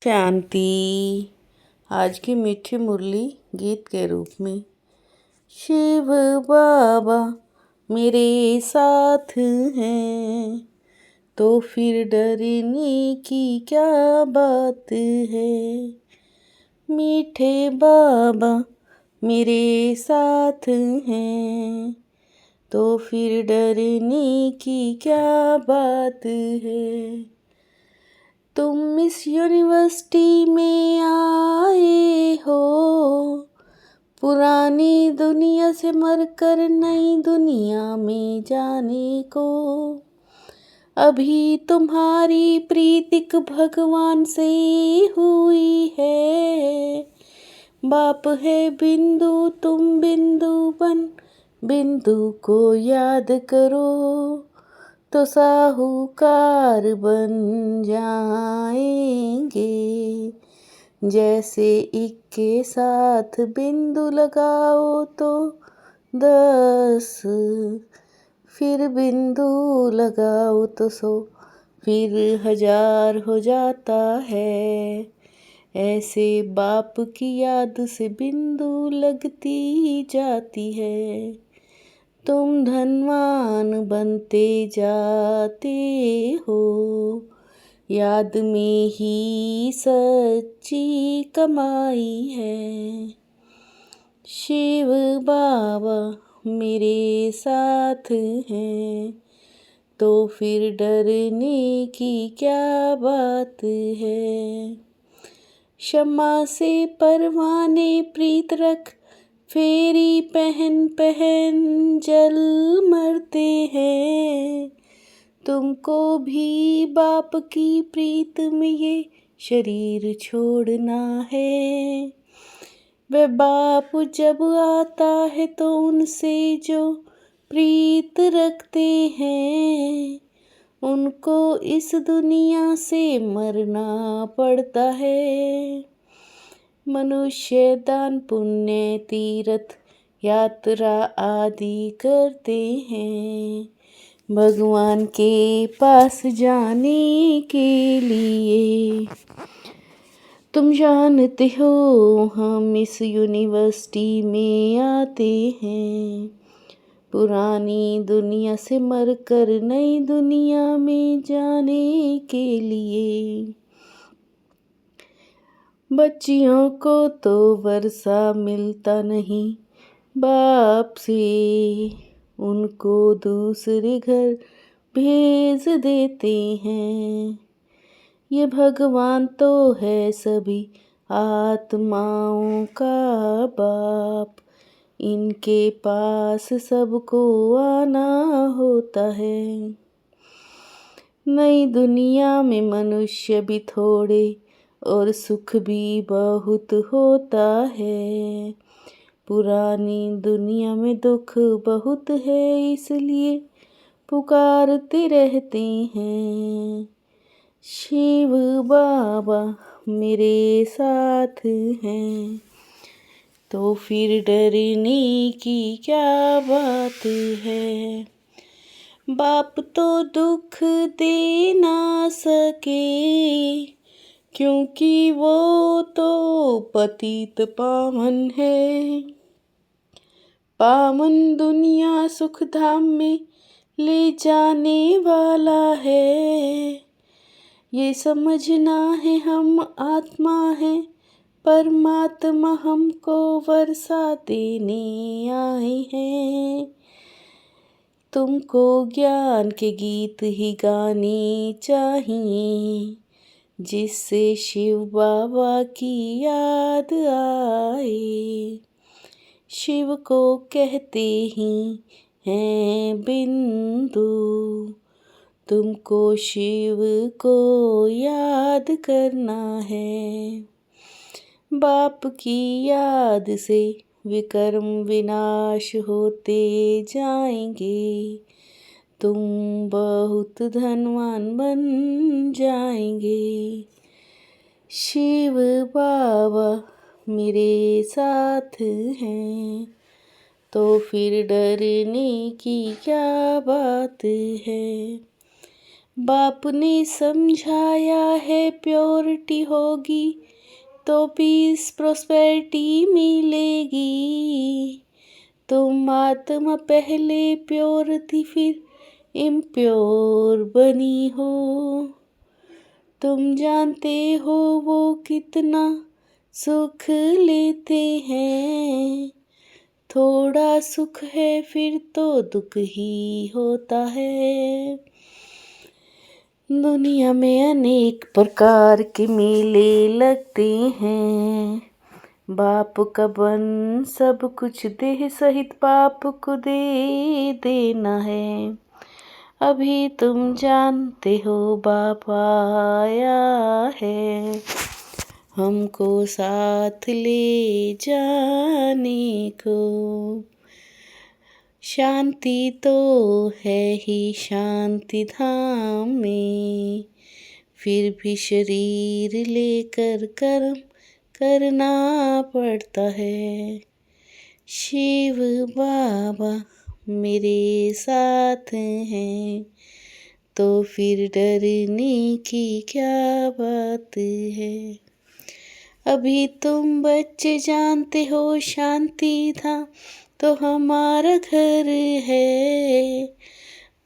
शांति। आज की मीठी मुरली गीत के रूप में। शिव बाबा मेरे साथ हैं तो फिर डरने की क्या बात है। मीठे बाबा मेरे साथ हैं तो फिर डरने की क्या बात है। तुम इस यूनिवर्सिटी में आए हो पुरानी दुनिया से मरकर नई दुनिया में जाने को। अभी तुम्हारी प्रीतिक भगवान से हुई है। बाप है बिंदु तुम बिंदु बन बिंदु को याद करो तो साहूकार बन जाएंगे। जैसे एक के साथ बिंदु लगाओ तो 10, फिर बिंदु लगाओ तो 100, फिर 1000 हो जाता है। ऐसे बाप की याद से बिंदु लगती जाती है। तुम धनवान बनते जाते हो। याद में ही सच्ची कमाई है। शिव बाबा मेरे साथ हैं तो फिर डरने की क्या बात है। क्षमा से परवाने प्रीत रख फेरी पहन पहन जल मरते हैं। तुमको भी बाप की प्रीत में ये शरीर छोड़ना है। वह बाप जब आता है तो उनसे जो प्रीत रखते हैं उनको इस दुनिया से मरना पड़ता है। मनुष्य दान पुण्य तीर्थ यात्रा आदि करते हैं भगवान के पास जाने के लिए। तुम जानते हो हम इस यूनिवर्सिटी में आते हैं पुरानी दुनिया से मरकर नई दुनिया में जाने के लिए। बच्चियों को तो वर्षा मिलता नहीं बाप से, उनको दूसरे घर भेज देते हैं। ये भगवान तो है सभी आत्माओं का बाप। इनके पास सबको आना होता है। नई दुनिया में मनुष्य भी थोड़े और सुख भी बहुत होता है। पुरानी दुनिया में दुख बहुत है इसलिए पुकारते रहते हैं। शिव बाबा मेरे साथ हैं तो फिर डरने की क्या बात है। बाप तो दुख दे ना सके क्योंकि वो तो पतित पावन है। पावन दुनिया सुख धाम में ले जाने वाला है। ये समझना है हम आत्मा है परमात्मा हमको वर्षा देने आए हैं। तुमको ज्ञान के गीत ही गाने चाहिए जिससे शिव बाबा की याद आए। शिव को कहते ही हैं बिंदु, तुमको शिव को याद करना है। बाप की याद से विकर्म विनाश होते जाएंगे। तुम बहुत धनवान बन जाएंगे। शिव बाबा मेरे साथ हैं तो फिर डरने की क्या बात है। बाप ने समझाया है प्योरिटी होगी तो पीस प्रोस्पेरिटी मिलेगी। तुम आत्मा पहले प्योर थी फिर इम्प्योर बनी हो। तुम जानते हो वो कितना सुख लेते हैं। थोड़ा सुख है फिर तो दुख ही होता है। दुनिया में अनेक प्रकार के मेले लगते हैं। बाप का बन सब कुछ देह सहित बाप को दे देना है। अभी तुम जानते हो बाप आया है हमको साथ ले जाने को। शांति तो है ही शांति धाम में, फिर भी शरीर लेकर कर्म करना पड़ता है। शिव बाबा मेरे साथ हैं तो फिर डरने की क्या बात है। अभी तुम बच्चे जानते हो शांति धाम तो हमारा घर है।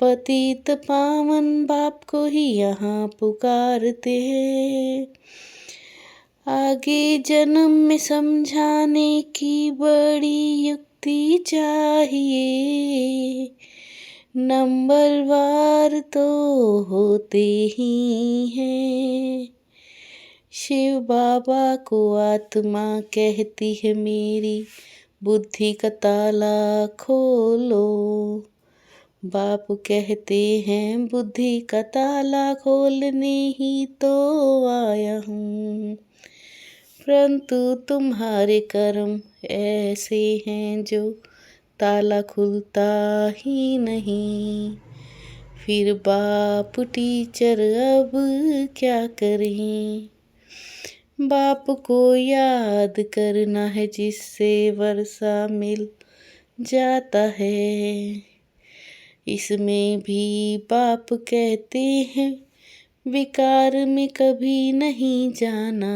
पतित पावन बाप को ही यहाँ पुकारते हैं। आगे जन्म में समझाने की बड़ी युक्ति चाहिए। नंबरवार तो होते ही हैं। शिव बाबा को आत्मा कहती है मेरी बुद्धि का ताला खोलो। बाप कहते हैं बुद्धि का ताला खोलने ही तो आया हूँ। परंतु तुम्हारे कर्म ऐसे हैं जो ताला खुलता ही नहीं। फिर बाप टीचर अब क्या करें। बाप को याद करना है जिससे वर्षा मिल जाता है। इसमें भी बाप कहते हैं विकार में कभी नहीं जाना।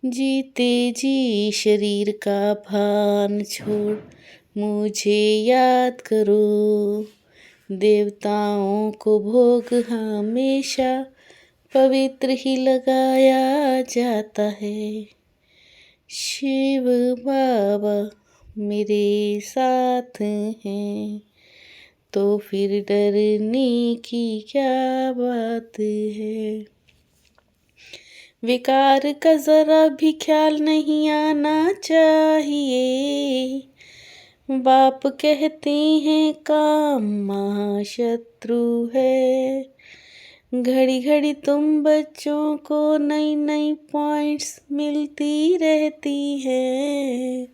जीते जी शरीर का भान छोड़ मुझे याद करो। देवताओं को भोग हमेशा पवित्र ही लगाया जाता है। शिव बाबा मेरे साथ हैं तो फिर डरने की क्या बात है। विकार का जरा भी ख्याल नहीं आना चाहिए। बाप कहते हैं काम महाशत्रु है। घड़ी घड़ी तुम बच्चों को नई नई पॉइंट्स मिलती रहती है।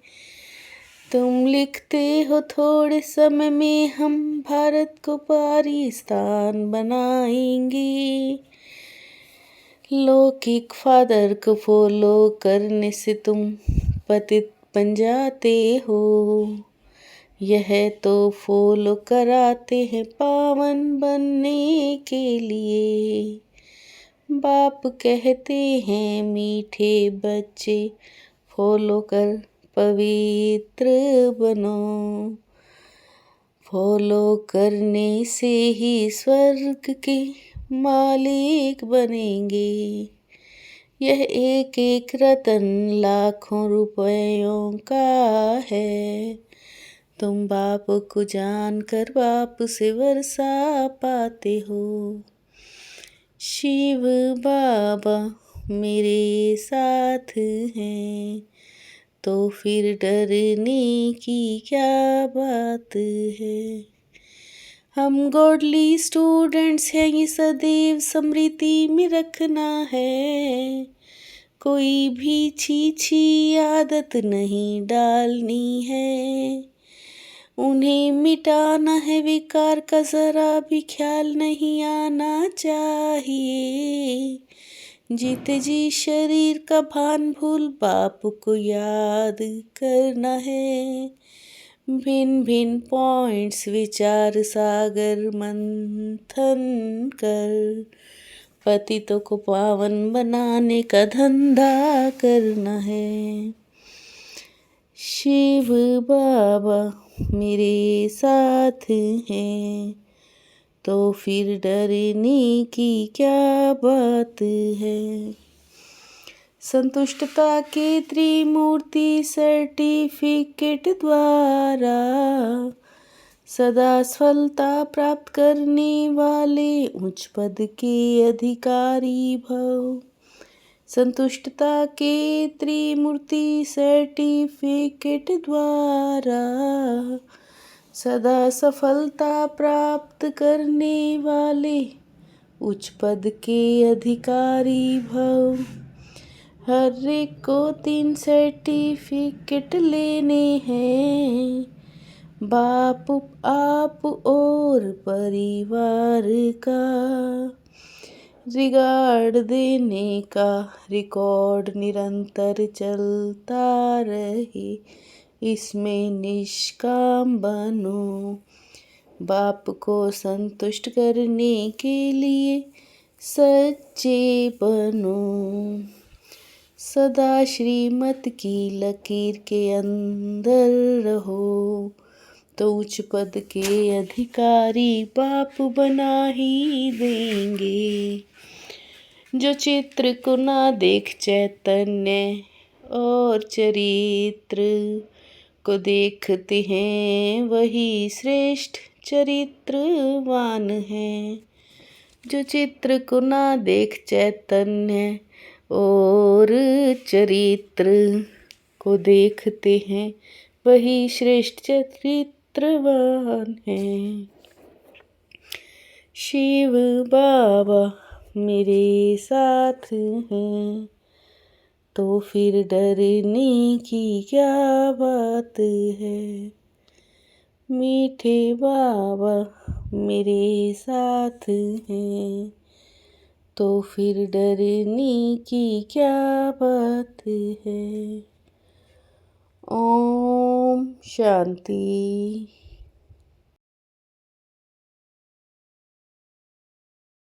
तुम लिखते हो थोड़े समय में हम भारत को पाकिस्तान बनाएंगे। लौकिक फादर को फॉलो करने से तुम पतित बन जाते हो। यह तो फॉलो कराते हैं पावन बनने के लिए। बाप कहते हैं मीठे बच्चे फॉलो कर पवित्र बनो। फॉलो करने से ही स्वर्ग के मालिक बनेंगे। यह एक एक रतन लाखों रुपयों का है। तुम बाप को जानकर बाप से वर्षा पाते हो। शिव बाबा मेरे साथ हैं तो फिर डरने की क्या बात है। हम गॉडली स्टूडेंट्स हैं ये सदैव स्मृति में रखना है। कोई भी छी आदत नहीं डालनी है। उन्हें मिटाना है विकार का जरा भी ख्याल नहीं आना चाहिए। जीते जी शरीर का भान भूल बाप को याद करना है। भिन्न भिन्न पॉइंट्स विचार सागर मंथन कर, पतितों को पावन बनाने का धंधा करना है। शिव बाबा मेरे साथ हैं, तो फिर डरने की क्या बात है। संतुष्टता के त्रिमूर्ति सर्टिफिकेट द्वारा सदा सफलता प्राप्त करने वाले उच्च पद के अधिकारी भव। संतुष्टता के त्रिमूर्ति सर्टिफिकेट द्वारा सदा सफलता प्राप्त करने वाले उच्च पद के अधिकारी भव। हर एक को 3 सर्टिफिकेट लेने हैं, बाप आप और परिवार का। रिगार्ड देने का रिकॉर्ड निरंतर चलता रहे, इसमें निष्काम बनो। बाप को संतुष्ट करने के लिए सच्चे बनो। सदा श्रीमत की लकीर के अंदर रहो, तो उच्च पद के अधिकारी बाप बना ही देंगे। जो चित्र को ना देख चैतन्य और चरित्र को देखते हैं, वही श्रेष्ठ चरित्रवान है। जो चित्र को ना देख चैतन्य और चरित्र को देखते हैं, वही श्रेष्ठ चरित्रवान है। शिव बाबा मेरे साथ हैं, तो फिर डरने की क्या बात है। मीठे बाबा मेरे साथ हैं, तो फिर डरने की क्या बात है। ओम शांति।